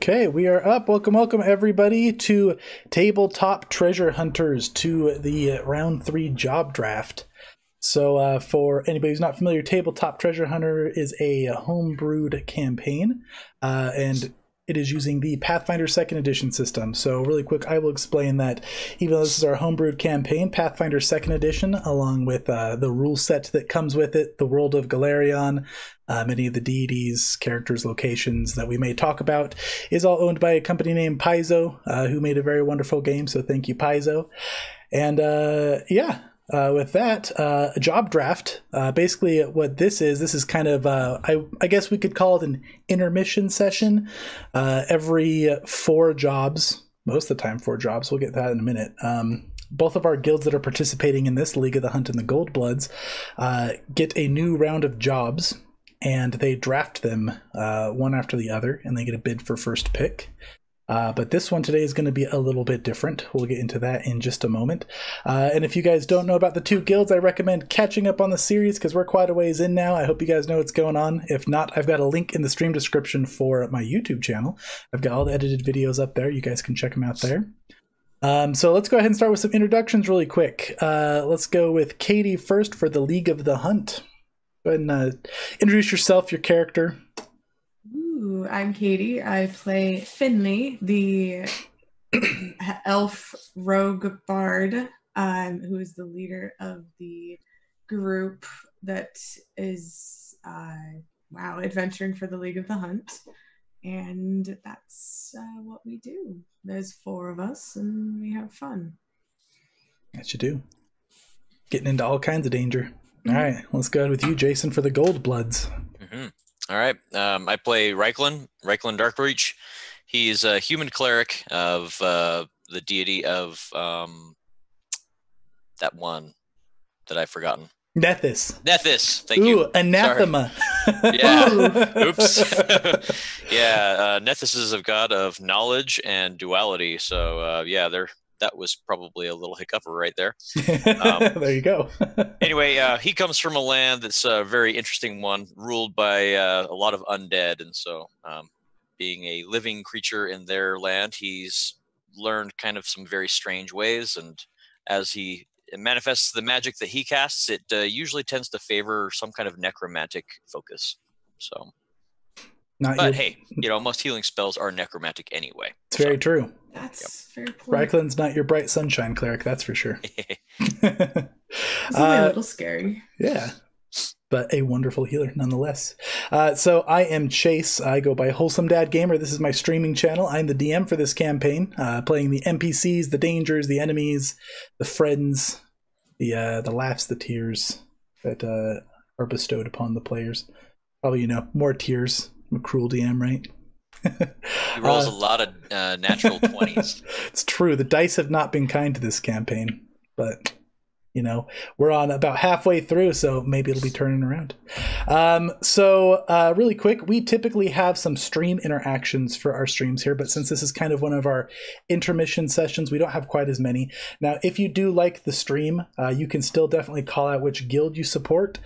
Okay, we are up. Welcome everybody to Tabletop Treasure Hunters, to the round 3 job draft. So for anybody who's not familiar, Tabletop Treasure Hunter is a homebrewed campaign, and it is using the Pathfinder 2nd Edition system. So really quick, I will explain that even though this is our homebrewed campaign, Pathfinder 2nd Edition, along with the rule set that comes with it, the world of Galarion, many of the deities, characters, locations that we may talk about, is all owned by a company named Paizo, who made a very wonderful game, so thank you, Paizo. And with that, a job draft, basically what this is kind of, I guess we could call it an intermission session. Every 4 jobs, most of the time 4 jobs, we'll get to that in a minute. Both of our guilds that are participating in this, League of the Hunt and the Gold Bloods, get a new round of jobs, and they draft them one after the other, and they get a bid for first pick. But this one today is going to be a little bit different. We'll get into that in just a moment. And if you guys don't know about the 2 guilds, I recommend catching up on the series because we're quite a ways in now. I hope you guys know what's going on. If not, I've got a link in the stream description for my YouTube channel. I've got all the edited videos up there. You guys can check them out there. So let's go ahead and start with some introductions really quick. Let's go with Katie first for the League of the Hunt. Go ahead and introduce yourself, your character. I'm Katie. I play Finlay, the elf rogue bard, who is the leader of the group that is adventuring for the League of the Hunt. And that's what we do. There's 4 of us, and we have fun. Yes, you do. Getting into all kinds of danger. All right, let's go ahead with you, Jason, for the Gold Bloods. All right, I play Ryklin Darkreach. He's a human cleric of the deity of that one that I've forgotten. Nethys. Thank you. Anathema. Yeah. Oops. Yeah, Nethys is a god of knowledge and duality. So that was probably a little hiccup right there. There you go. Anyway, he comes from a land that's a very interesting one, ruled by a lot of undead. And so being a living creature in their land, he's learned kind of some very strange ways. And as he manifests the magic that he casts, it usually tends to favor some kind of necromantic focus. So, hey, most healing spells are necromantic anyway. It's very true. That's fair point. Ryklin's not your bright sunshine cleric, that's for sure. It's a little scary. Yeah, but a wonderful healer nonetheless. So I am Chase. I go by Wholesome Dad Gamer. This is my streaming channel. I'm the DM for this campaign, playing the NPCs, the dangers, the enemies, the friends, the laughs, the tears that are bestowed upon the players. Probably, more tears. I'm a cruel DM, right? He rolls a lot of natural 20s. It's true. The dice have not been kind to this campaign, but we're on about halfway through, so maybe it'll be turning around. So really quick, we typically have some stream interactions for our streams here, but since this is kind of one of our intermission sessions, we don't have quite as many. Now, if you do like the stream, you can still definitely call out which guild you support.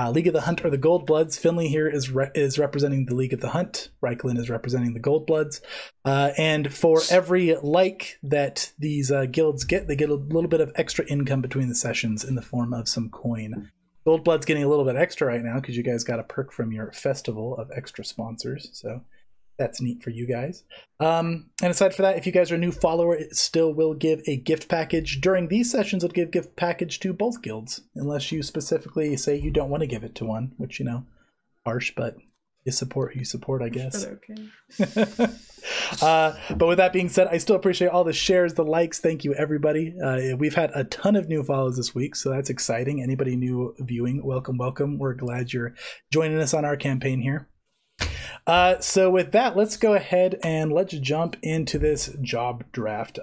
League of the Hunt or the Gold Bloods. Finlay here is representing the League of the Hunt. Ryklin is representing the Gold Bloods. And for every like that these guilds get, they get a little bit of extra income between the sessions in the form of some coin. Gold Blood's getting a little bit extra right now because you guys got a perk from your festival of extra sponsors, so that's neat for you guys. And aside from that, if you guys are a new follower, it still will give a gift package. During these sessions, it'll give gift package to both guilds, unless you specifically say you don't want to give it to one, which, harsh, but you support who you support, I guess. Okay. But with that being said, I still appreciate all the shares, the likes. Thank you, everybody. We've had a ton of new follows this week, so that's exciting. Anybody new viewing, welcome. We're glad you're joining us on our campaign here. So with that, let's go ahead and let's jump into this job draft.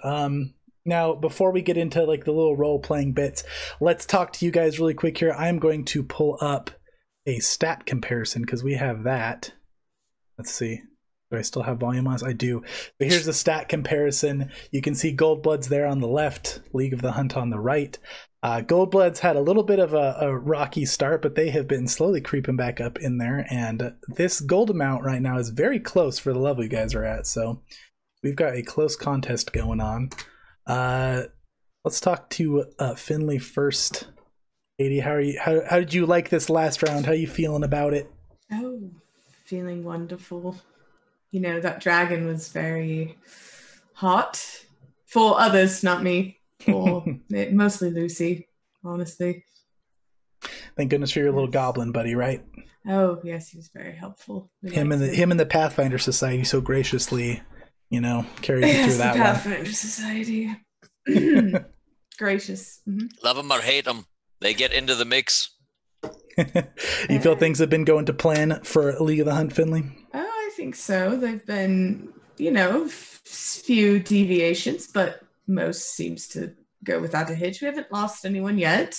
Now, before we get into the little role-playing bits, let's talk to you guys really quick here. I'm going to pull up a stat comparison because we have that. Let's see. Do I still have volume on? I do. But here's the stat comparison. You can see Goldbloods there on the left, League of the Hunt on the right. Goldbloods had a little bit of a rocky start, but they have been slowly creeping back up in there. And this gold amount right now is very close for the level you guys are at. So we've got a close contest going on. Let's talk to Finlay first. Katie, how are you? How did you like this last round? How are you feeling about it? Oh, feeling wonderful. You know, that dragon was very hot for others, not me. For mostly Lucy, honestly. Thank goodness for your little goblin buddy, right? Oh yes, he was very helpful. Him and the Pathfinder Society so graciously, carried you through that the Pathfinder Society. Gracious. Mm-hmm. Love them or hate them, they get into the mix. You feel things have been going to plan for League of the Hunt, Finlay? Oh, I think so. They've been, few deviations, but most seems to go without a hitch. We haven't lost anyone yet.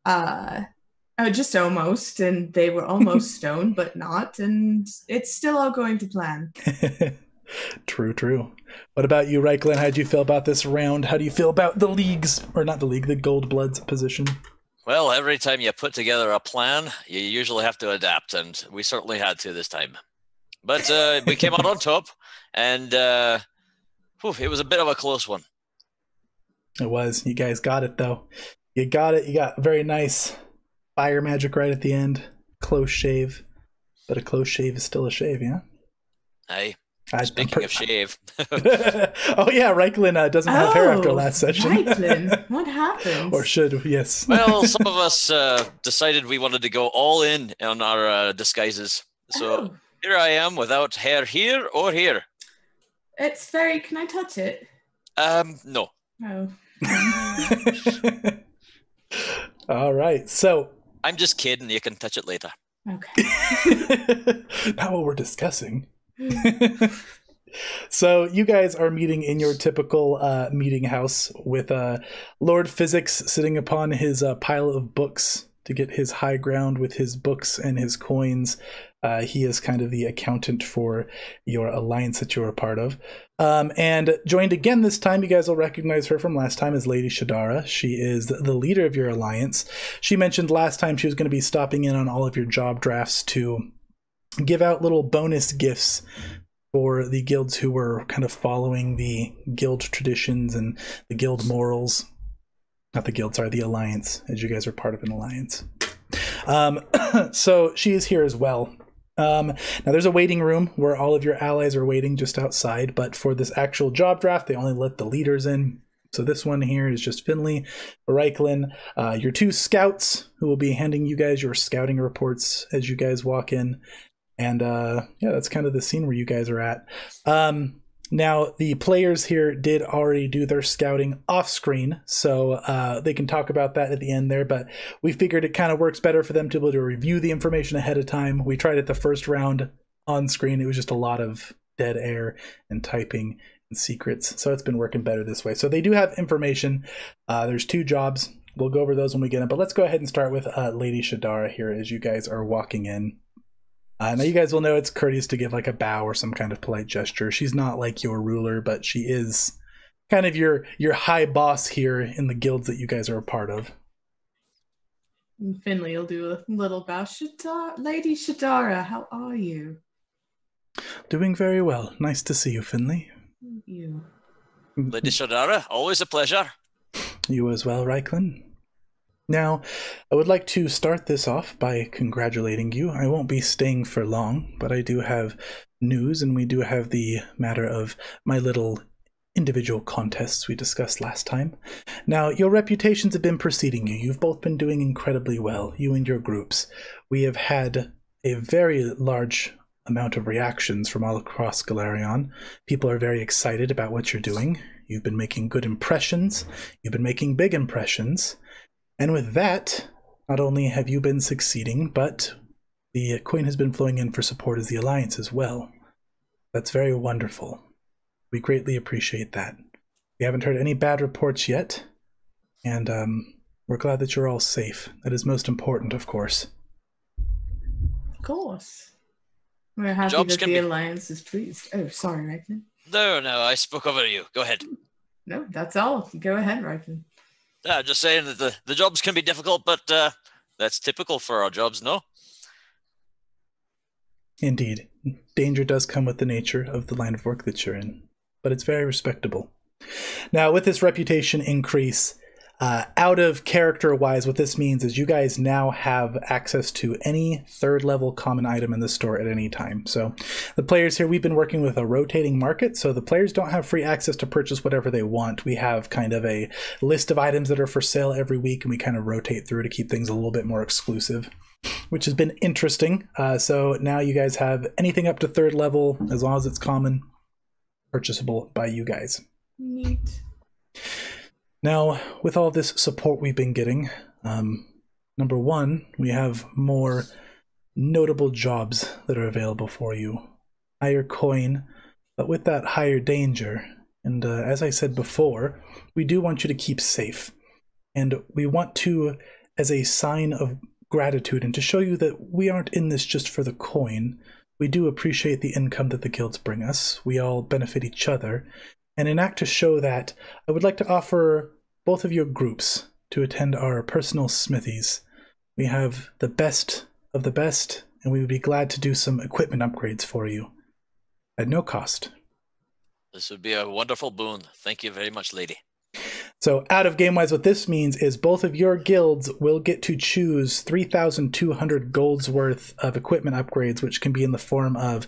Just almost, and they were almost stoned, but not, and it's still all going to plan. True. What about you, Ryklin? How did you feel about this round? How do you feel about the the Goldbloods position? Well, every time you put together a plan, you usually have to adapt, and we certainly had to this time. But we came out on top, and it was a bit of a close one. It was. You guys got it, though. You got it. You got very nice fire magic right at the end. Close shave. But a close shave is still a shave, yeah? Aye. Speaking of shave. Oh, yeah, Ryklin doesn't have hair after last session. Ryklin, what happened? Or should, yes. Well, some of us decided we wanted to go all in on our disguises. So here I am without hair here or here. It's very... Can I touch it? No. Oh. All right, so... I'm just kidding. You can touch it later. Okay. Not what we're discussing. So you guys are meeting in your typical meeting house with Lord Physics sitting upon his pile of books to get his high ground with his books and his coins. He is kind of the accountant for your alliance that you're a part of. And joined again this time, you guys will recognize her from last time as Lady Shadara. She is the leader of your alliance. She mentioned last time she was going to be stopping in on all of your job drafts to give out little bonus gifts for the guilds who were kind of following the guild traditions and the guild morals. Not the guild, sorry, the alliance, as you guys are part of an alliance. So she is here as well. Now there's a waiting room where all of your allies are waiting just outside, but for this actual job draft, they only let the leaders in. So this one here is just Finlay, Ryklin, your two scouts who will be handing you guys your scouting reports as you guys walk in. And yeah, that's kind of the scene where you guys are at. Now, the players here did already do their scouting off screen, so they can talk about that at the end there, but we figured it kind of works better for them to be able to review the information ahead of time. We tried it the first round on screen. It was just a lot of dead air and typing and secrets, so it's been working better this way. So they do have information. There's two jobs. We'll go over those when we get them, but let's go ahead and start with Lady Shadara here as you guys are walking in. Now you guys will know it's courteous to give like a bow or some kind of polite gesture. She's not like your ruler, but she is kind of your high boss here in the guilds that you guys are a part of. And Finlay will do a little bow. Lady Shadara, how are you? Doing very well. Nice to see you, Finlay. Thank you. Lady Shadara, always a pleasure. You as well, Ryklin. Now, I would like to start this off by congratulating you. I won't be staying for long, but I do have news, and we do have the matter of my little individual contests we discussed last time. Now, your reputations have been preceding you. You've both been doing incredibly well, you and your groups. We have had a very large amount of reactions from all across Galarion. People are very excited about what you're doing. You've been making good impressions. You've been making big impressions. And with that, not only have you been succeeding, but the coin has been flowing in for support as the Alliance as well. That's very wonderful. We greatly appreciate that. We haven't heard any bad reports yet, and we're glad that you're all safe. That is most important, of course. Of course. We're happy Jobs that can the be- Alliance is pleased. Oh, sorry, Ryklin. No, I spoke over you. Go ahead. No, that's all. Go ahead, Ryklin. Just saying that the jobs can be difficult, but that's typical for our jobs, no? Indeed. Danger does come with the nature of the line of work that you're in, but it's very respectable. Now, with this reputation increase, out of character-wise, what this means is you guys now have access to any third-level common item in the store at any time. So the players here, we've been working with a rotating market, so the players don't have free access to purchase whatever they want. We have kind of a list of items that are for sale every week, and we kind of rotate through to keep things a little bit more exclusive, which has been interesting. So now you guys have anything up to third level, as long as it's common, purchasable by you guys. Neat. Now, with all this support we've been getting, number one, we have more notable jobs that are available for you. Higher coin, but with that higher danger. And as I said before, we do want you to keep safe. And we want to, as a sign of gratitude and to show you that we aren't in this just for the coin, we do appreciate the income that the guilds bring us. We all benefit each other. And in act to show that, I would like to offer both of your groups to attend our personal smithies. We have the best of the best, and we would be glad to do some equipment upgrades for you at no cost. This would be a wonderful boon. Thank you very much, lady. So out of game-wise, what this means is both of your guilds will get to choose 3,200 gold's worth of equipment upgrades, which can be in the form of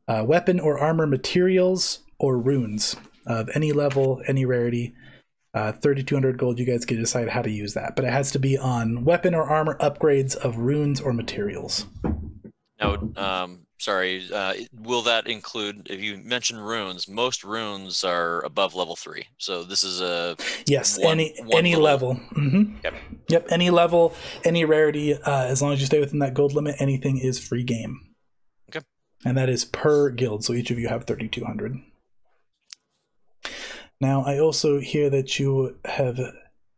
weapon or armor materials or runes of any level, any rarity. 3,200 gold, you guys can decide how to use that, but it has to be on weapon or armor upgrades of runes or materials. Now, sorry, will that include, if you mention runes, most runes are above level 3. So this is a... Yes, one any level. Mm-hmm. Yep. Yep, any level, any rarity, as long as you stay within that gold limit, anything is free game. Okay. And that is per guild, so each of you have 3,200. Now, I also hear that you have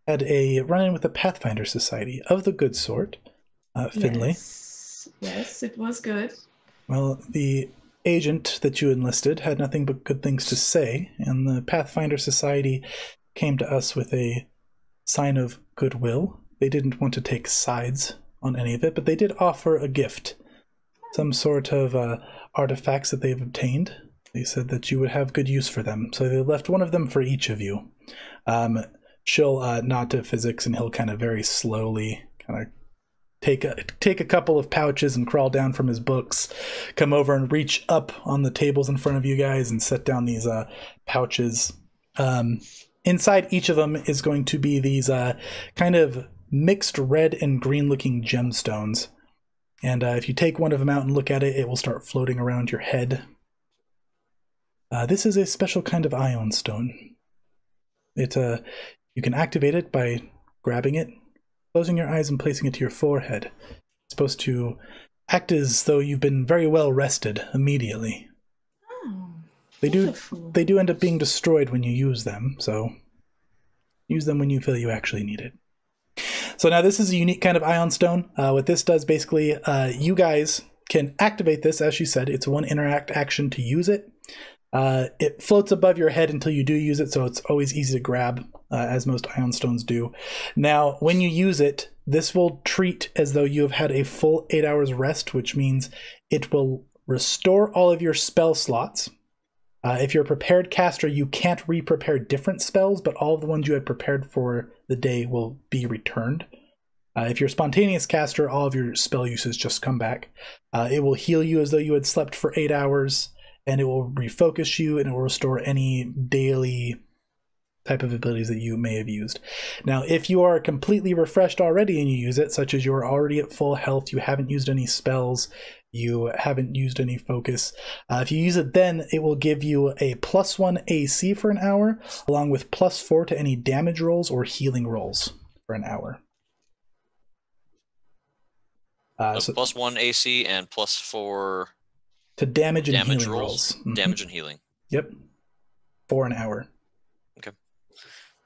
had a run-in with the Pathfinder Society of the good sort, Finlay. Yes, it was good. Well, the agent that you enlisted had nothing but good things to say, and the Pathfinder Society came to us with a sign of goodwill. They didn't want to take sides on any of it, but they did offer a gift, some sort of artifacts that they've obtained. They said that you would have good use for them, so they left one of them for each of you. She'll nod to Physics, and he'll kind of very slowly kind of take a couple of pouches and crawl down from his books, come over and reach up on the tables in front of you guys and set down these pouches. Inside each of them is going to be these kind of mixed red and green looking gemstones. And if you take one of them out and look at it, it will start floating around your head. This is a special kind of ion stone. You can activate it by grabbing it, closing your eyes and placing it to your forehead. It's supposed to act as though you've been very well rested immediately. Oh, they do end up being destroyed when you use them, so use them when you feel you actually need it. So now this is a unique kind of ion stone. What this does basically, you guys can activate this, as she said. It's one interact action to use it. It floats above your head until you do use it, so it's always easy to grab, as most ion stones do. Now, when you use it, this will treat as though you have had a full 8 hours rest, which means it will restore all of your spell slots. If you're a prepared caster, you can't re-prepare different spells, but all of the ones you had prepared for the day will be returned. If you're a spontaneous caster, all of your spell uses just come back. It will heal you as though you had slept for 8 hours. And it will refocus you, and it will restore any daily type of abilities that you may have used. Now, if you are completely refreshed already and you use it, such as you're already at full health, you haven't used any spells, you haven't used any focus, if you use it then, it will give you a +1 AC for an hour, along with +4 to any damage rolls or healing rolls for an hour. So +1 AC and +4... to damage and healing rolls. Mm-hmm. Damage and healing. Yep. For an hour. Okay.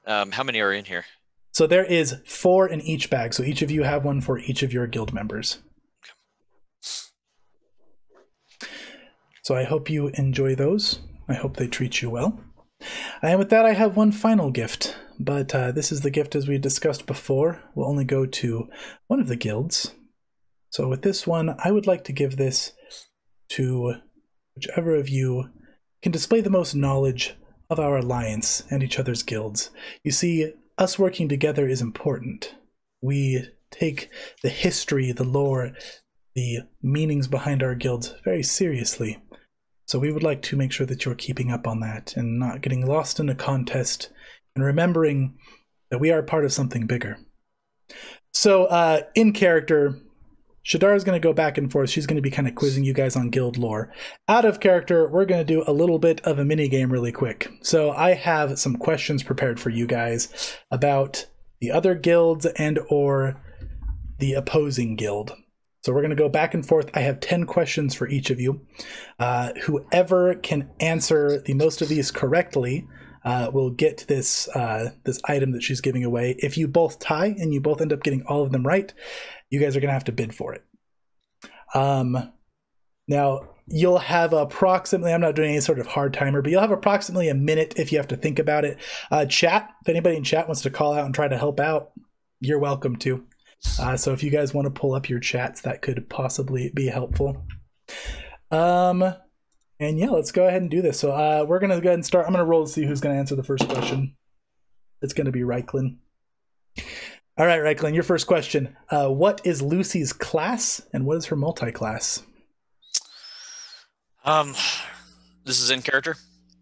How many are in here? So there is 4 in each bag. So each of you have one for each of your guild members. Okay. So I hope you enjoy those. I hope they treat you well. And with that, I have one final gift, but this is the gift as we discussed before. Will only go to one of the guilds. So with this one, I would like to give this to whichever of you can display the most knowledge of our alliance and each other's guilds. You see, us working together is important. We take the history, the lore, the meanings behind our guilds very seriously. So we would like to make sure that you're keeping up on that and not getting lost in a contest and remembering that we are part of something bigger. So in character, Shadar is going to go back and forth. She's going to be kind of quizzing you guys on guild lore. Out of character, we're going to do a little bit of a mini game really quick. So I have some questions prepared for you guys about the other guilds and or the opposing guild. So we're going to go back and forth. I have 10 questions for each of you. Whoever can answer the most of these correctly will get this this item that she's giving away. If you both tie and you both end up getting all of them right, you guys are going to have to bid for it. Now, you'll have approximately, I'm not doing any sort of hard timer, but you'll have approximately a minute if you have to think about it. Chat, if anybody in chat wants to call out and try to help out, you're welcome to. So if you guys want to pull up your chats, that could possibly be helpful. And yeah, let's go ahead and do this. So we're going to go ahead and start. I'm going to roll to see who's going to answer the first question. It's going to be Ryklin. All right, Ryklin, your first question. What is Lucy's class and what is her multi-class? This is in character?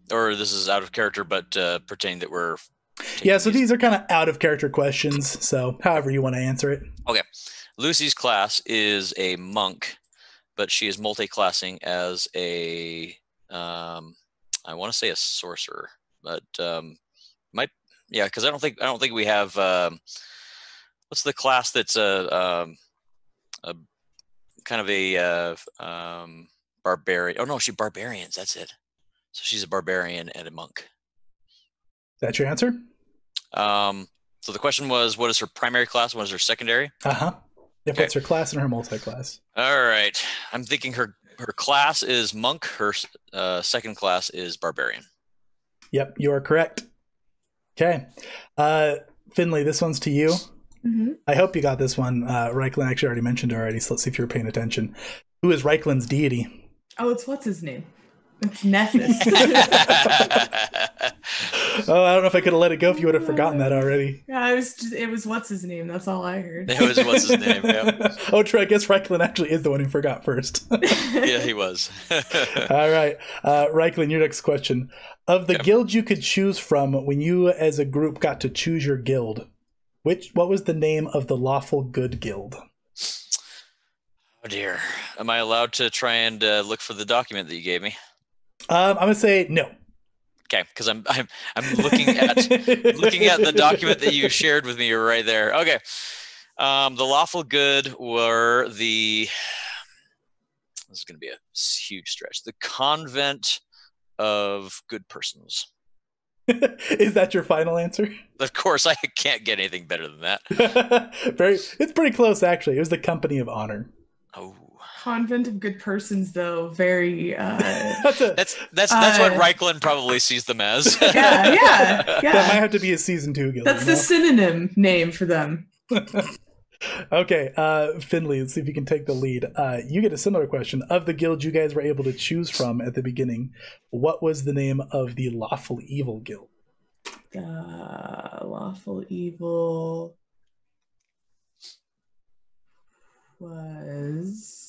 Or this is out of character, but pertaining that we're... Yeah, so these are kind of out of character questions, so however you want to answer it. Okay. Lucy's class is a monk, but she is multi-classing as a, I want to say a sorcerer, but yeah, because I don't think we have, what's the class that's a kind of a barbarian? Oh no, she's barbarians. That's it. So she's a barbarian and a monk. That's your answer? So the question was, what is her primary class? What is her secondary? Yep, okay. What's her class and her multi-class? All right. I'm thinking her class is monk. Her second class is barbarian. Yep, you are correct. Okay. Finlay, this one's to you. Mm-hmm. I hope you got this one. Ryklin actually already mentioned it already, so let's see if you're paying attention. Who is Ryklin's deity? Oh, it's what's his name? It's Nephis. Oh, I don't know if I could have let it go if you would have forgotten that already. Yeah, it was what's his name. That's all I heard. It was what's his name. Yeah. Oh, true. I guess Ryklin actually is the one who forgot first. Yeah, he was. All right, Ryklin, your next question. Of the guilds you could choose from when you, as a group, got to choose your guild, what was the name of the lawful good guild? Oh dear. Am I allowed to try and look for the document that you gave me? I'm gonna say no. Okay, because I'm looking at the document that you shared with me right there. Okay, the lawful good were the. This is going to be a huge stretch. The convent of good persons. Is that your final answer? Of course, I can't get anything better than that. It's pretty close, actually. It was the company of honor. Oh. Convent of good persons, though, very. That's what Ryklin probably sees them as. Yeah. That might have to be a season 2 guild. That's the synonym name for them. Okay, Finlay, let's see if you can take the lead. You get a similar question. Of the guild you guys were able to choose from at the beginning, what was the name of the lawful evil guild? Lawful evil was.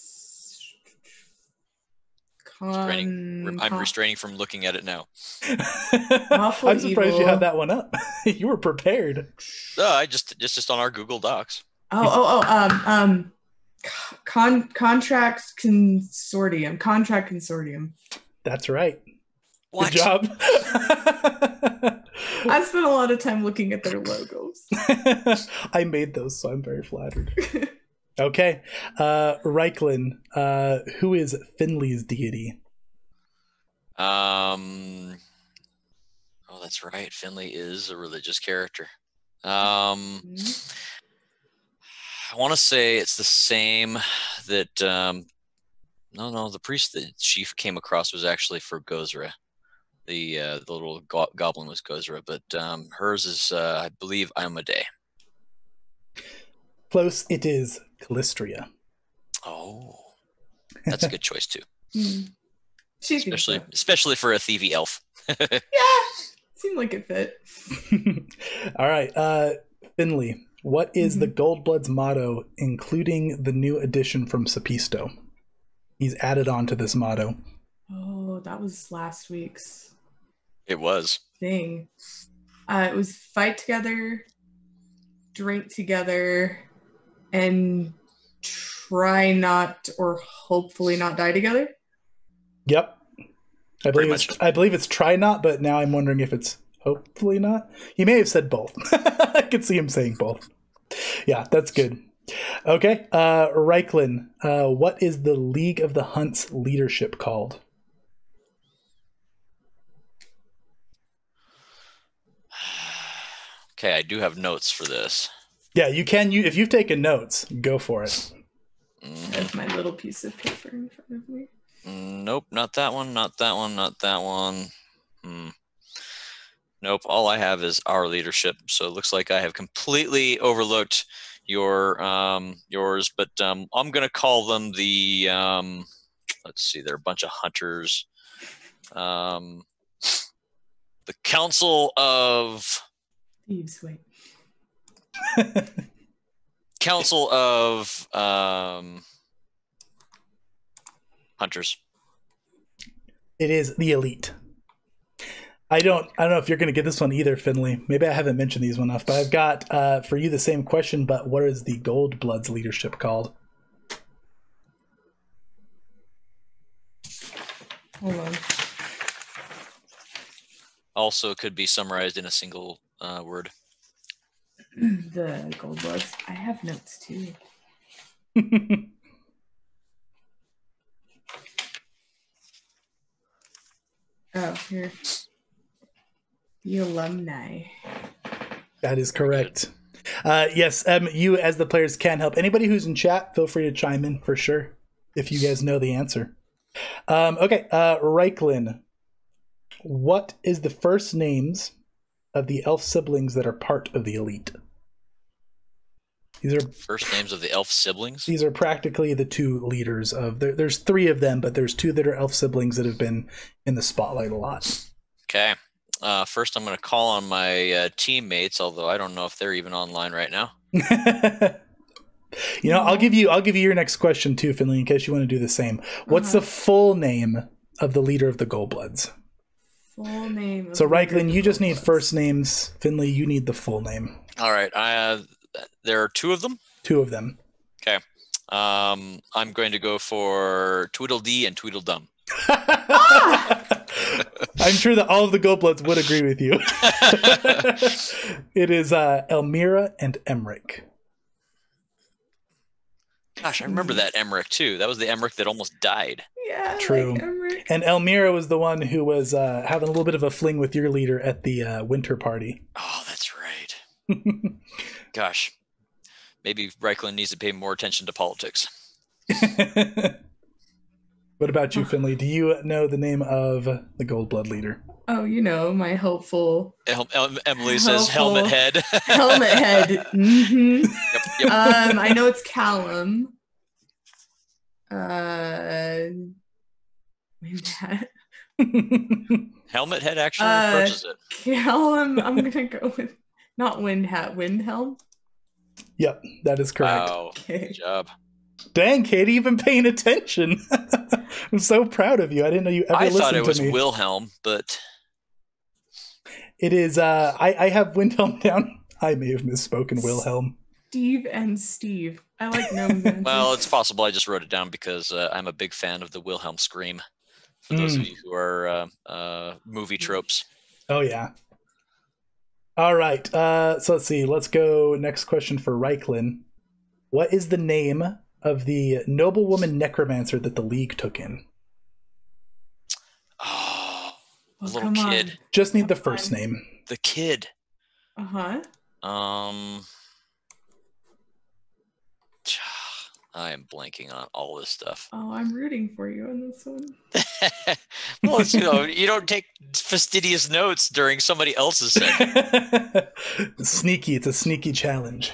I'm restraining from looking at it now. I'm surprised you had that one up. You were prepared. I just on our Google Docs. Contract consortium. That's right. What? Good job. I spent a lot of time looking at their logos. I made those, so I'm very flattered. Okay, Ryklin, who is Finlay's deity? Oh, that's right. Finlay is a religious character. I want to say it's the same that No. The priest that she came across was actually for Gozra. The little goblin was Gozra, but hers is, I believe, Amade. Close, it is Callistria. Oh, that's a good choice too. Especially for a thievy elf. Yeah, seemed like it fit. All right, Finlay, what is the Goldbloods motto, including the new addition from Sapisto? He's added on to this motto. Oh, that was last week's. It was. Thing. It was fight together, drink together, and try not, or hopefully not, die together. Yep. I believe it's try not, but now I'm wondering if it's hopefully not. He may have said both. I could see him saying both. Yeah, that's good. Okay, Ryklin, what is the League of the Hunt's leadership called? Okay, I do have notes for this. Yeah, you can. If you've taken notes, go for it. I have my little piece of paper in front of me. Nope, not that one, not that one, not that one. Nope, all I have is our leadership. So it looks like I have completely overlooked yours, but I'm going to call them the, let's see, they're a bunch of hunters. The Council of... Thieves, wait. Council of Hunters. It is the Elite. I don't know if you're going to get this one either, Finlay. Maybe I haven't mentioned these one enough, but I've got for you the same question, but what is the Goldbloods leadership called? Hold on. Also could be summarized in a single word. The Goldbloods. I have notes too. Oh, here. The alumni. That is correct. Yes, you as the players can help. Anybody who's in chat, feel free to chime in for sure if you guys know the answer. Okay, Ryklin, what is the first names of the elf siblings that are part of the Elite? These are first names of the elf siblings? These are practically the two leaders of... There's three of them, but there's two that are elf siblings that have been in the spotlight a lot. Okay. First, I'm going to call on my teammates, although I don't know if they're even online right now. You know, I'll give you your next question too, Finlay, in case you want to do the same. What's the full name of the leader of the Goldbloods? Full name. So, Ryklin, you just need first names. Finlay, you need the full name. All right. There are two of them? Two of them. Okay. I'm going to go for Tweedledee and Tweedledum. I'm sure that all of the Goldbloods would agree with you. It is Elmira and Emmerich. Gosh, I remember that Emmerich too. That was the Emmerich that almost died. Yeah, true. Like and Elmira was the one who was having a little bit of a fling with your leader at the winter party. Oh, that's right. Gosh, maybe Ryklin needs to pay more attention to politics. What about you, Finlay? Do you know the name of the Goldblood leader? Oh, you know, my helpful... Emily says helmet head. Helmet head. Mm-hmm. Yep. I know it's Callum. Windhat. Helmet head actually approaches it. Callum, I'm going to go with... Not Windhat, Windhelm? Yep, that is correct. Wow, okay. Good job. Dang, Katie, you've been paying attention. I'm so proud of you. I didn't know you ever listened to me. I thought it was Wilhelm, but... It is, I have Windhelm down. I may have misspoken Wilhelm. Steve and Steve. I like gnomes. Well, it's possible I just wrote it down because I'm a big fan of the Wilhelm scream. For those of you who are movie tropes. Oh, yeah. All right. So let's see. Let's go. Next question for Ryklin. What is the name of the noblewoman necromancer that the League took in? Oh, the little kid. On. Just need the first name. The kid. Uh-huh. I am blanking on all this stuff. Oh, I'm rooting for you on this one. Well, it's, you don't take fastidious notes during somebody else's segment. Sneaky. It's a sneaky challenge.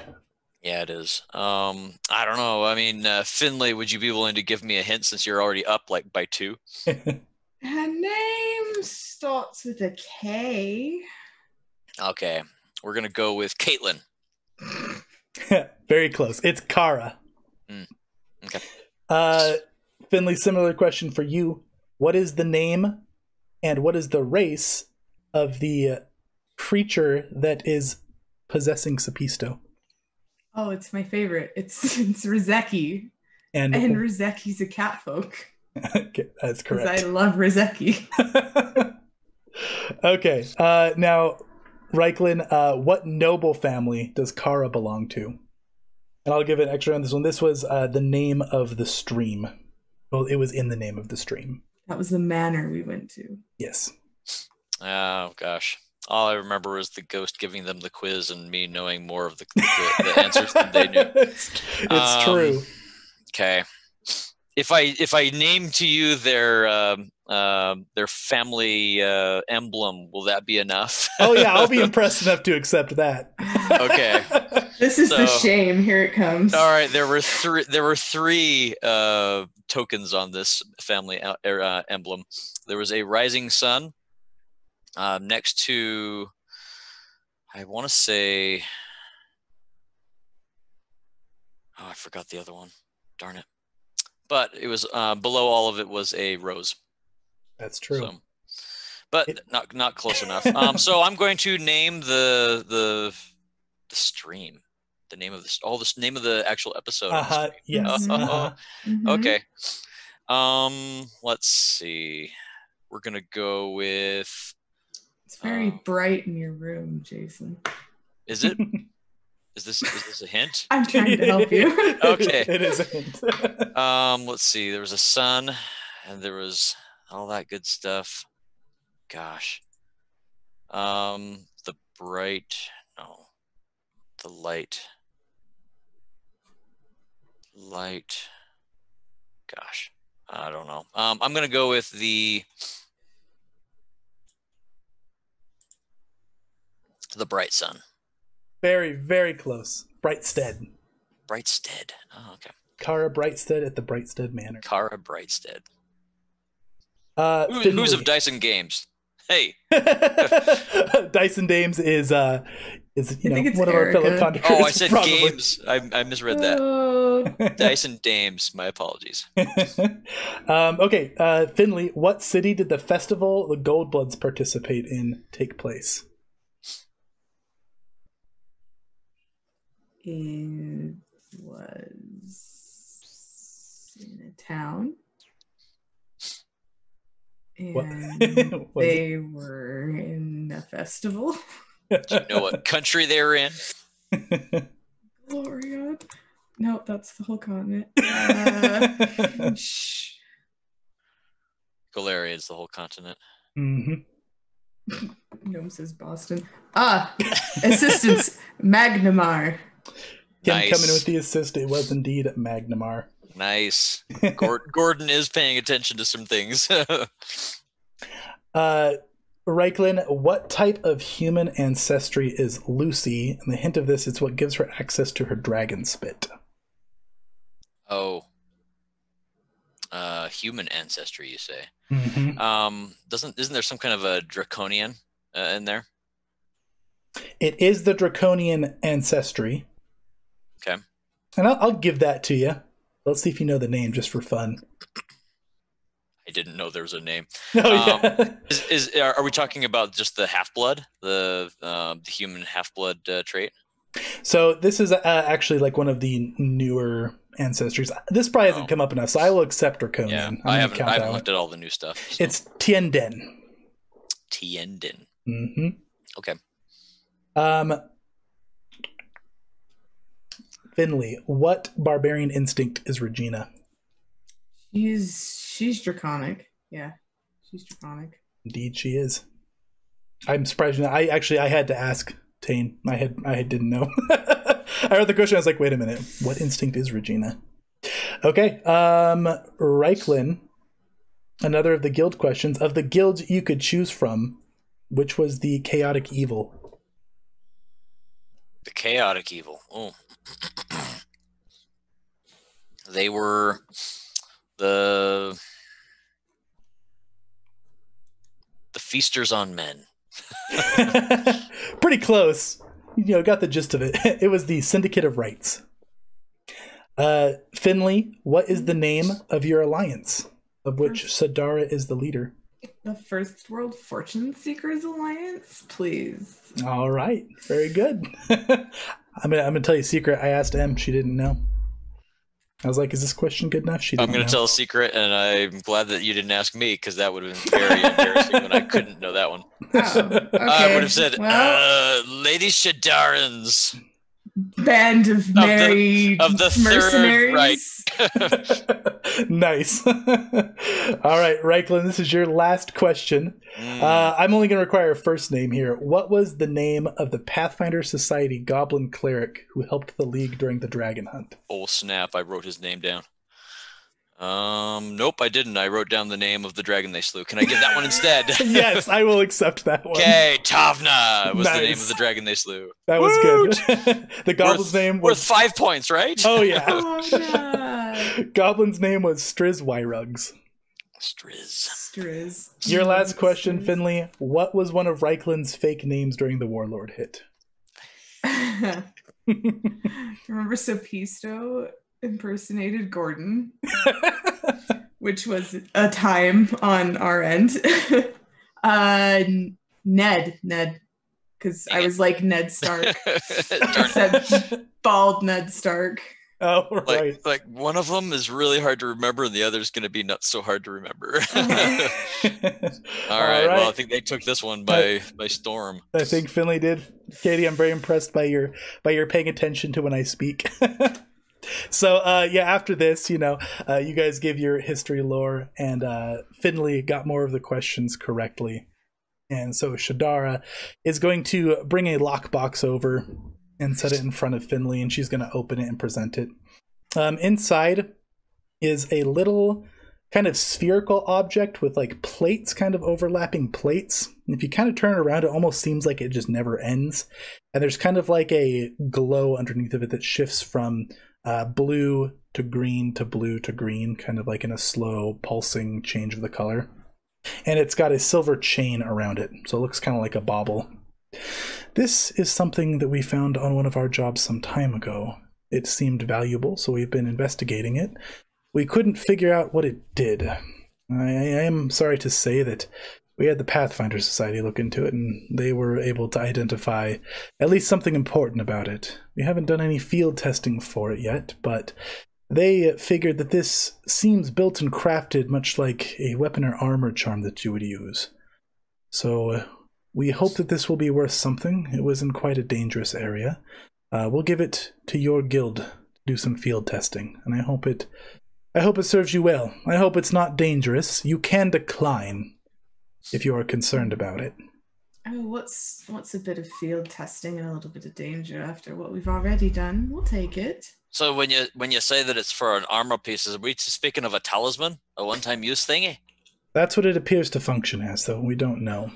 Yeah, it is. I don't know. I mean, Finlay, would you be willing to give me a hint since you're already up like by 2? Her name starts with a K. Okay, we're gonna go with Caitlin. Very close. It's Kara. Okay. Finley, similar question for you. What is the name and what is the race of the creature that is possessing Sapisto? Oh, it's my favorite. It's Rizeki. And Rizeki's a catfolk. Okay, that's correct. Because I love Rizeki. Okay. Now, Ryklin, what noble family does Kara belong to? And I'll give an extra on this one. This was the name of the stream. Well, it was in the name of the stream. That was the manor we went to. Yes. Oh, gosh. All I remember was the ghost giving them the quiz and me knowing more of the answers than they knew. It's true. Okay. If I name to you their family emblem, will that be enough? Oh yeah, I'll be impressed enough to accept that. Okay. This is the shame. Here it comes. All right, there were three tokens on this family emblem. There was a rising sun next to, I want to say, oh, I forgot the other one. Darn it. But it was below all of it was a rose. That's true. So, but not close enough. So I'm going to name the stream. The name of this name of the actual episode. Yes. Okay. Let's see. We're gonna go with. It's very bright in your room, Jason. Is it? Is this a hint? I'm trying to help you. Okay. It is a hint. Let's see. There was a sun, and there was all that good stuff. Gosh. The bright. No. The light. Light. Gosh. I don't know. I'm gonna go with the bright sun. Very, very close. Brightstead. Brightstead. Oh, okay. Kara Brightstead at the Brightstead Manor. Kara Brightstead. Finley. Who's of Dyson Games? Hey. Dyson Dames is one of our fellow contributors. Oh, I said probably. games. I misread that. Dyson Dames. My apologies. Okay, Finley, what city did the festival the Goldbloods participate in take place? It was in a town. And they were in a festival. Do you know what country they were in? Gloria. No, that's the whole continent. Galeria is the whole continent. Mm-hmm. Gnome says Boston. Assistance, Magnamar. Him coming with the assist, it was indeed Magnamar. Nice. Gordon is paying attention to some things. Ryklin, what type of human ancestry is Lucy? And the hint of this is what gives her access to her dragon spit. Oh. Human ancestry, you say? Mm-hmm. Isn't there some kind of a draconian in there? It is the draconian ancestry. Okay. And I'll give that to you. Let's see if you know the name, just for fun. I didn't know there was a name. Oh, yeah. Are we talking about just the half-blood, the human half-blood trait? So this is actually like one of the newer ancestries. This probably hasn't come up enough, so I will accept draconian. Yeah, I haven't looked at all the new stuff. So. It's Tienden. Tienden. Mm-hmm. Okay. Finley, what barbarian instinct is Regina? She's draconic. Yeah, she's draconic. Indeed, she is. I'm surprised. I had to ask Tane. I didn't know. I heard the question. I was like, wait a minute. What instinct is Regina? Okay. Ryklin, another of the guild questions. Of the guilds you could choose from, which was the chaotic evil? The chaotic evil. Oh. They were the feasters on men. Pretty close. Got the gist of it. It was the Syndicate of Rights. Finlay, what is the name of your alliance, of which Sadara is the leader? The First World Fortune Seekers Alliance, please. All right, very good. I'm gonna tell you a secret. I asked Em; she didn't know. I was like, "Is this question good enough?" She didn't I'm going to tell a secret, and I'm glad that you didn't ask me, because that would have been very embarrassing when I couldn't know that one. Oh, okay. I would have said, well, Lady Shadarans. band of merry of the mercenaries. Third, right. Nice. All right, Ryklin, this is your last question. I'm only going to require a first name here. What was the name of the Pathfinder Society Goblin Cleric who helped the League during the Dragon Hunt? Oh, snap. I wrote his name down. Nope, I didn't. I wrote down the name of the dragon they slew. Can I give that one instead? Yes, I will accept that one. Okay, Tavna was Nice. the name of the dragon they slew. That was good. The goblin's name was... Worth 5 points, right? Oh, yeah. Oh, no. Goblin's name was Strizwyrugs. Striz. Your last question, Finlay. What was one of Ryklin's fake names during the Warlord hit? Remember Sopisto impersonated Gordon, which was a time on our end. Ned, because I was like Ned Stark. Said bald Ned Stark. Oh, right. Like one of them is really hard to remember, and the other is going to be not so hard to remember. All right. Well, I think they took this one by storm. I think Finlay did. Katie, I'm very impressed by your paying attention to when I speak. So, after this, you guys give your history lore, and Finlay got more of the questions correctly. And so Shadara is going to bring a lockbox over and set it in front of Finlay, and she's going to open it and present it. Inside is a little kind of spherical object with like plates, kind of overlapping plates. And if you kind of turn it around, it almost seems like it just never ends. And there's kind of like a glow underneath of it that shifts from blue to green to blue to green, kind of like in a slow pulsing change of the color. And it's got a silver chain around it, so it looks kind of like a bauble. This is something that we found on one of our jobs some time ago. It seemed valuable, so we've been investigating it. We couldn't figure out what it did. I am sorry to say that we had the Pathfinder Society look into it, and they were able to identify at least something important about it. We haven't done any field testing for it yet, but they figured that this seems built and crafted much like a weapon or armor charm that you would use. So we hope that this will be worth something. It was in quite a dangerous area. We'll give it to your guild to do some field testing, and I hope it serves you well. I hope it's not dangerous. You can decline if you are concerned about it. Oh, what's a bit of field testing and a little bit of danger after what we've already done? We'll take it. So when you say that it's for an armor piece, are we speaking of a talisman, a one-time use thingy? That's what it appears to function as, though we don't know.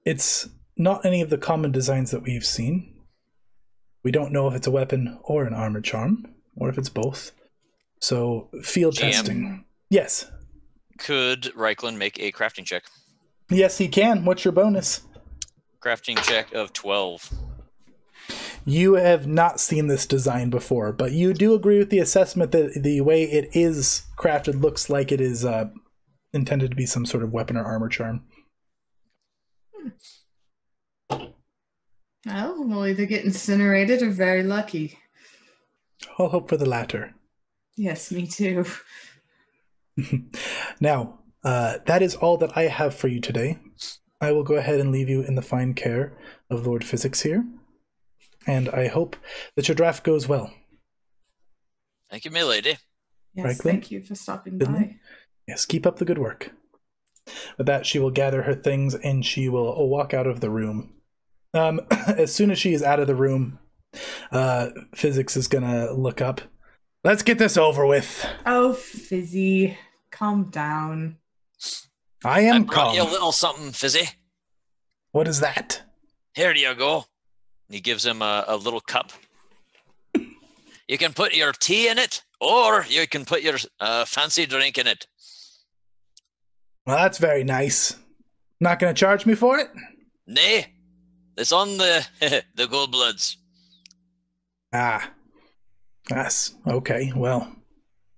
It's not any of the common designs that we've seen. We don't know if it's a weapon or an armor charm, or if it's both. So, field testing. Yes. Could Ryklin make a crafting check? Yes, he can. What's your bonus? Crafting check of 12. You have not seen this design before, but you do agree with the assessment that the way it is crafted looks like it is intended to be some sort of weapon or armor charm. Well, we'll either get incinerated or very lucky. I'll hope for the latter. Yes, me too. Now, that is all that I have for you today. I will go ahead and leave you in the fine care of Lord Physics here. And I hope that your draft goes well. Thank you, milady. Yes, Ryklin? thank you for stopping by. Yes, keep up the good work. With that, she will gather her things and she will walk out of the room. As soon as she is out of the room, Physics is going to look up. Let's get this over with. Oh, Fizzy, calm down. I am brought calm. you a little something, Fizzy. What is that? Here you go. He gives him a little cup. You can put your tea in it, or you can put your fancy drink in it. Well, that's very nice. Not going to charge me for it? Nay, it's on the the gold bloods. Ah. Yes. Okay, well,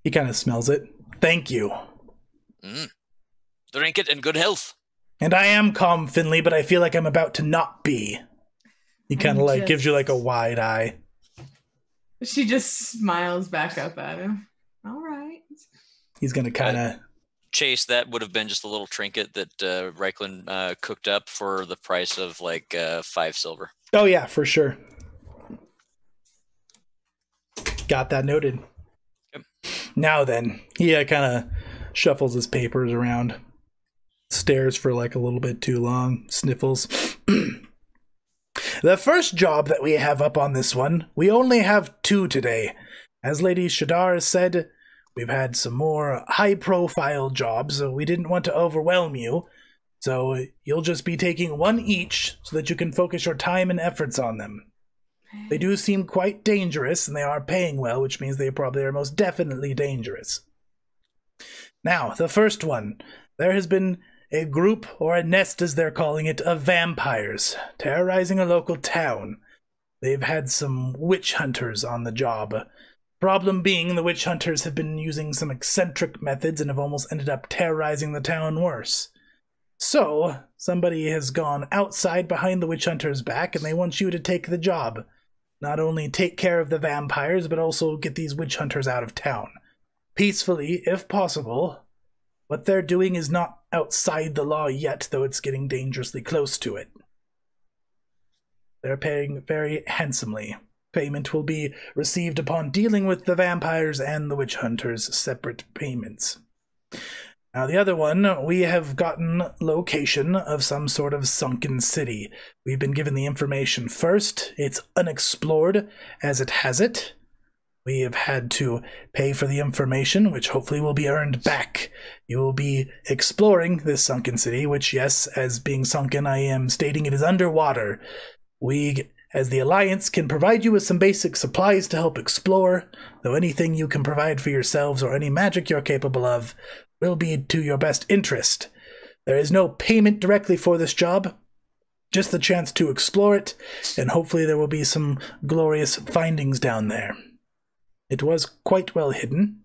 he kind of smells it. Thank you. Drink it in good health. And I am calm, Finlay, but I feel like I'm about to not be. He kind of like gives you like a wide eye. She just smiles back up at him. All right. He's going to kind of... Chase, that would have been just a little trinket that Ryklin cooked up for the price of like 5 silver. Oh, yeah, for sure. Got that noted. Yep. Now then, he kind of shuffles his papers around. Stares for like a little bit too long. Sniffles. The first job that we have up on this one, we only have 2 today. As Lady Shadar has said, we've had some more high-profile jobs, so we didn't want to overwhelm you. So you'll just be taking 1 each so that you can focus your time and efforts on them. They do seem quite dangerous, and they are paying well, which means they probably are most definitely dangerous. Now, the first one. There has been a group, or a nest as they're calling it, of vampires, terrorizing a local town. They've had some witch hunters on the job. Problem being, the witch hunters have been using some eccentric methods and have almost ended up terrorizing the town worse. So, somebody has gone outside behind the witch hunter's back, and they want you to take the job. Not only take care of the vampires, but also get these witch hunters out of town. Peacefully, if possible. What they're doing is not outside the law yet, though it's getting dangerously close to it. They're paying very handsomely. Payment will be received upon dealing with the vampires and the witch hunters, separate payments. Now the other one, we have gotten location of some sort of sunken city. We've been given the information first. It's unexplored, as it has it. We have had to pay for the information, which hopefully will be earned back. You will be exploring this sunken city, which, yes, as being sunken, I am stating it is underwater. We, as the Alliance, can provide you with some basic supplies to help explore, though anything you can provide for yourselves or any magic you're capable of will be to your best interest. There is no payment directly for this job, just the chance to explore it, and hopefully there will be some glorious findings down there. It was quite well hidden,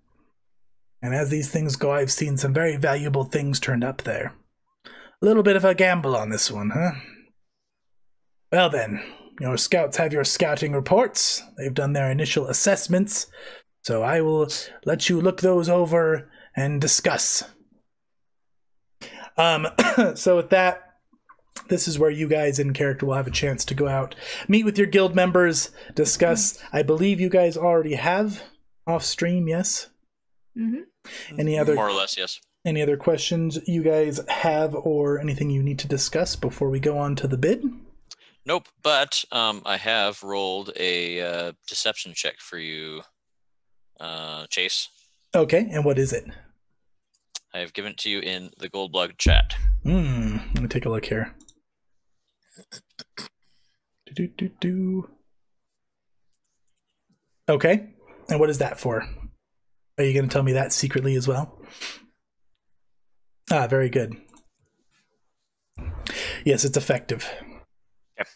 and as these things go, I've seen some very valuable things turned up there. A little bit of a gamble on this one, huh? Well then, your scouts have your scouting reports. They've done their initial assessments, so I will let you look those over and discuss. So with that, this is where you guys in character will have a chance to go out, meet with your guild members, discuss. I believe you guys already have off stream, yes? Mm-hmm. Any other, more or less, yes. Any other questions you guys have or anything you need to discuss before we go on to the bid? Nope, but I have rolled a deception check for you, Chase. Okay, and what is it? I have given it to you in the Goldblog chat. Let me take a look here. Okay, and what is that for? Are you going to tell me that secretly as well? Ah, very good. Yes, it's effective. Yep.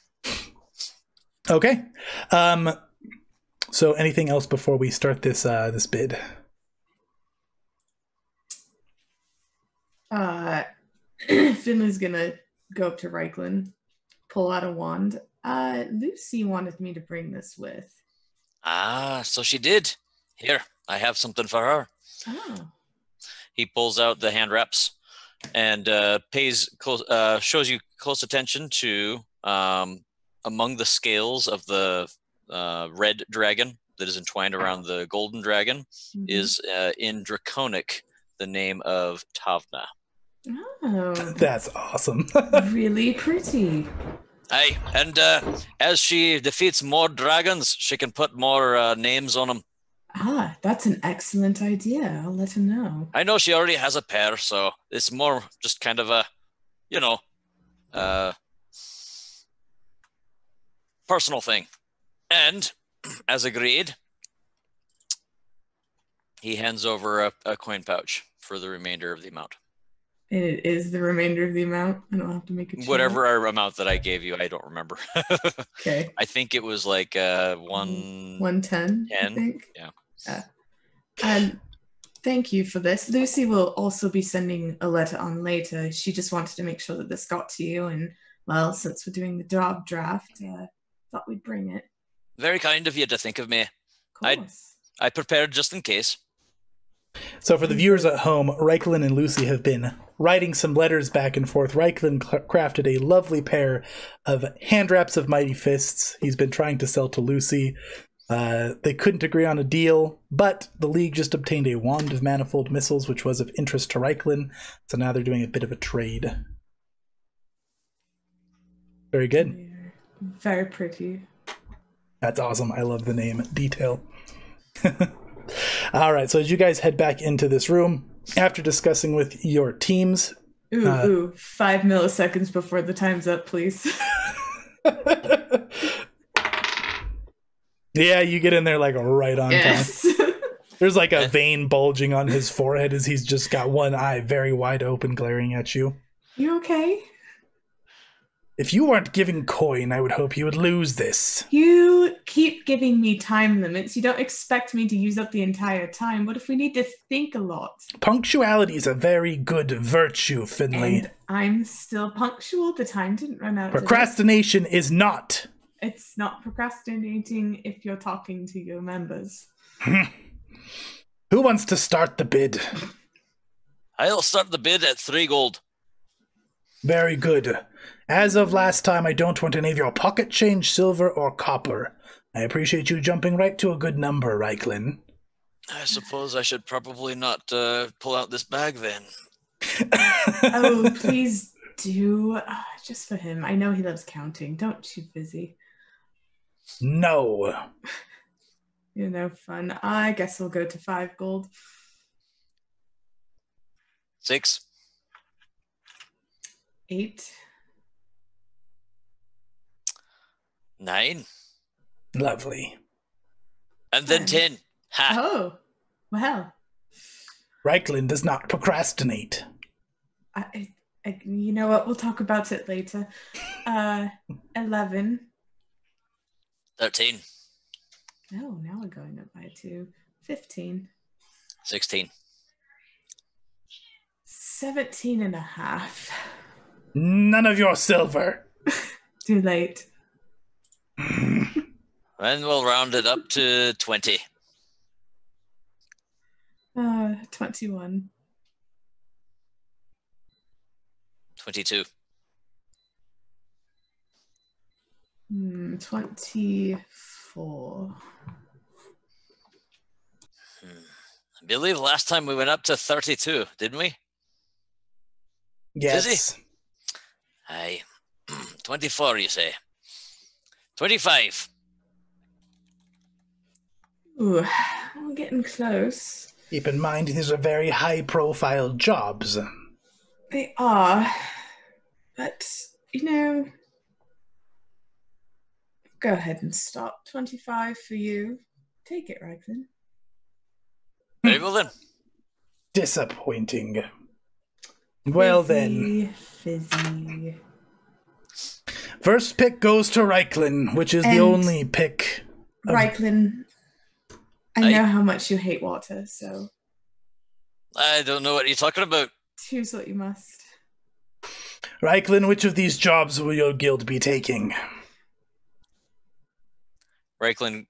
Okay. So anything else before we start this this bid? Finley's gonna go up to Ryklin, pull out a wand. Lucy wanted me to bring this with. Ah, so she did. Here, I have something for her. Oh. He pulls out the hand wraps and shows you close attention to among the scales of the red dragon that is entwined around the golden dragon is in Draconic the name of Tavna. Oh, that's awesome. Really pretty. Aye, and as she defeats more dragons, she can put more names on them. That's an excellent idea. I'll let him know. I know she already has a pair, so it's more just kind of a, personal thing. And, as agreed, he hands over a coin pouch for the remainder of the amount. And it is the remainder of the amount? I don't have to make a check. Whatever amount that I gave you, I don't remember. Okay. I think it was like 110, I think. Yeah. And thank you for this. Lucy will also be sending a letter on later. She just wanted to make sure that this got to you. And, well, since we're doing the job draft, thought we'd bring it. Very kind of you to think of me. Of course. I prepared just in case. So for the viewers at home, Ryklin and Lucy have been writing some letters back and forth. Ryklin crafted a lovely pair of hand wraps of Mighty Fists he's been trying to sell to Lucy. They couldn't agree on a deal, but the League just obtained a Wand of Manifold Missiles, which was of interest to Ryklin, so now they're doing a bit of a trade. Very good. Yeah. Very pretty. That's awesome. I love the name. Detail. All right, so as you guys head back into this room, after discussing with your teams... 5 milliseconds before the time's up, please. Yeah, you get in there like right on time. There's like a vein bulging on his forehead as he's just got one eye very wide open glaring at you. You okay? If you weren't giving coin, I would hope you would lose this. You keep giving me time limits. You don't expect me to use up the entire time. What if we need to think a lot? Punctuality is a very good virtue, Finlay. And I'm still punctual. The time didn't run out. Procrastination is not. It's not procrastinating if you're talking to your members. Who wants to start the bid? I'll start the bid at 3 gold. Very good. As of last time, I don't want any of your pocket change, silver, or copper. I appreciate you jumping right to a good number, Ryklin. I suppose I should probably not pull out this bag then. Oh, please do. Just for him. I know he loves counting. Don't you, busy? No. You're no fun. I guess we'll go to 5 gold. 6. 8. 9. Lovely. And then 10. Ha! Oh, well. Ryklin does not procrastinate. You know what? We'll talk about it later. 11. 13. No, now we're going up by 2. 15. 16. 17 and a half. None of your silver. Too late. And we'll round it up to 20. 21. 22. 24. I believe last time we went up to 32, didn't we? Yes. Dizzy? Aye. 24, you say. 25. Ooh, we're getting close. Keep in mind, these are very high-profile jobs. They are. But, go ahead and stop. 25 for you. Take it, Ryklin. Very well then. Disappointing. Well then. Fizzy. First pick goes to Ryklin, which is the only pick. Ryklin, I know how much you hate water, so... I don't know what you're talking about. Choose what you must. Ryklin, which of these jobs will your guild be taking? Ryklin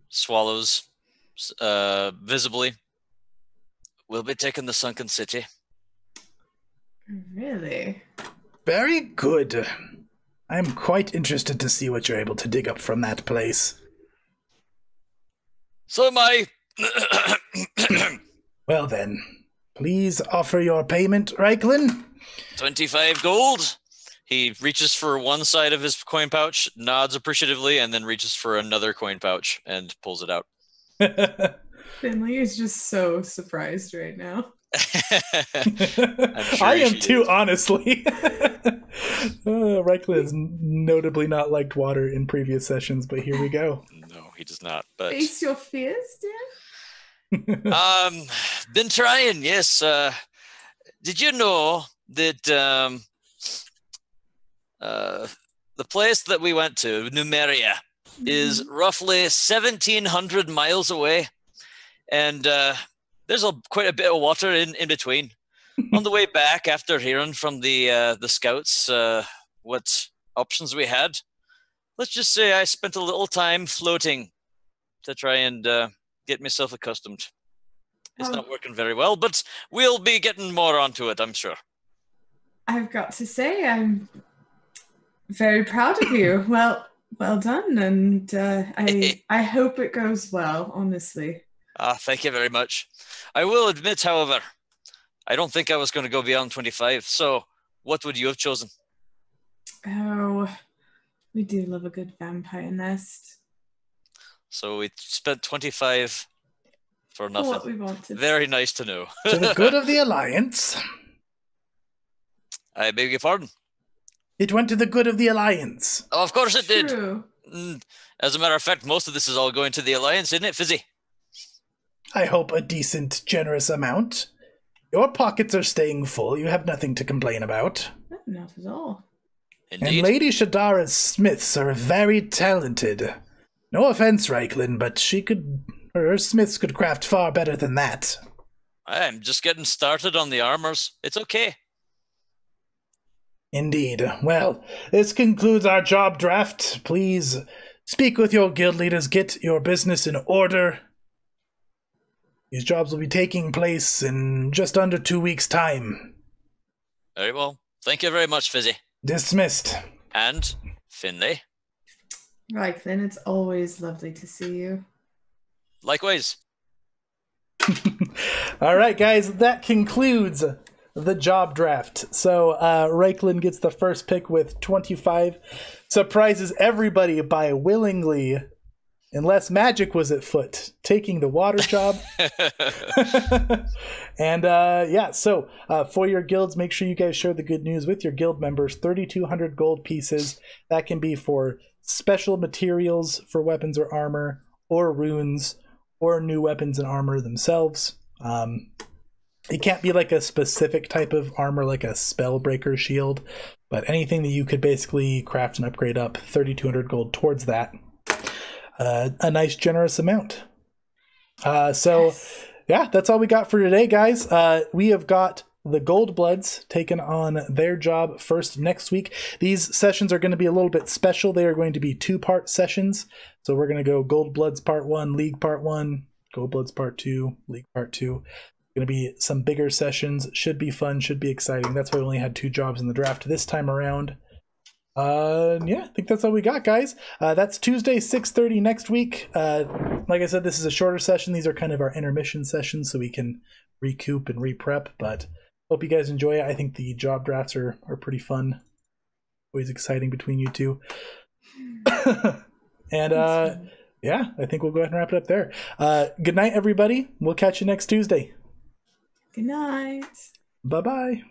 swallows visibly. We'll be taking the Sunken City. Really? Very good. I'm quite interested to see what you're able to dig up from that place. So am I. Well then, please offer your payment, Ryklin. 25 gold. He reaches for one side of his coin pouch, nods appreciatively, and then reaches for another coin pouch and pulls it out. Finlay is just so surprised right now. I am too, honestly. Ryklin has notably not liked water in previous sessions, but here we go. No, he does not. But face your fears, dear. Been trying. Yes. Did you know that the place that we went to, Numeria, is roughly 1,700 miles away, and there's quite a bit of water in between. On the way back, after hearing from the scouts what options we had, let's just say I spent a little time floating to try and get myself accustomed. It's not working very well, but we'll be getting more onto it, I'm sure. I've got to say, I'm very proud of you. Well done, and I hope it goes well, honestly. Thank you very much. I will admit, however, I don't think I was going to go beyond 25, so what would you have chosen? Oh, we do love a good vampire nest. So we spent 25 for nothing. What we wanted. Very nice to know. To the good of the Alliance. I beg your pardon? It went to the good of the Alliance. Oh, of course it did. True. As a matter of fact, most of this is all going to the Alliance, isn't it, Fizzy? I hope a decent, generous amount. Your pockets are staying full. You have nothing to complain about. Not at all. Indeed. And Lady Shadara's smiths are very talented. No offense, Ryklin, but her smiths could craft far better than that. I'm just getting started on the armors. It's okay. Indeed. Well, this concludes our job draft. Please speak with your guild leaders. Get your business in order. These jobs will be taking place in just under 2 weeks' time. Very well. Thank you very much, Fizzy. Dismissed. And Finlay. Ryklin, it's always lovely to see you. Likewise. All right, guys, that concludes the job draft. So Ryklin gets the first pick with 25. Surprises everybody by willingly, unless magic was at foot, taking the water job. And so for your guilds, make sure you guys share the good news with your guild members. 3,200 gold pieces. That can be for special materials for weapons or armor, or runes, or new weapons and armor themselves. It can't be like a specific type of armor, like a spellbreaker shield, but anything that you could basically craft and upgrade up, 3,200 gold towards that. A nice generous amount. Yeah, that's all we got for today, guys. We have got the Gold Bloods taking on their job first next week. These sessions are going to be a little bit special. They are going to be 2-part sessions. So we're going to go Gold Bloods Part 1, League Part 1, Gold Bloods Part 2, League Part 2. Going to be some bigger sessions. Should be fun, should be exciting. That's why we only had 2 jobs in the draft this time around. Yeah, I think that's all we got, guys. That's Tuesday, 6:30 next week. Like I said, this is a shorter session. These are kind of our intermission sessions, so we can recoup and re-prep, but hope you guys enjoy it. I think the job drafts are pretty fun. Always exciting between you two. And yeah, I think we'll go ahead and wrap it up there. Good night, everybody. We'll catch you next Tuesday. Good night. Bye-bye.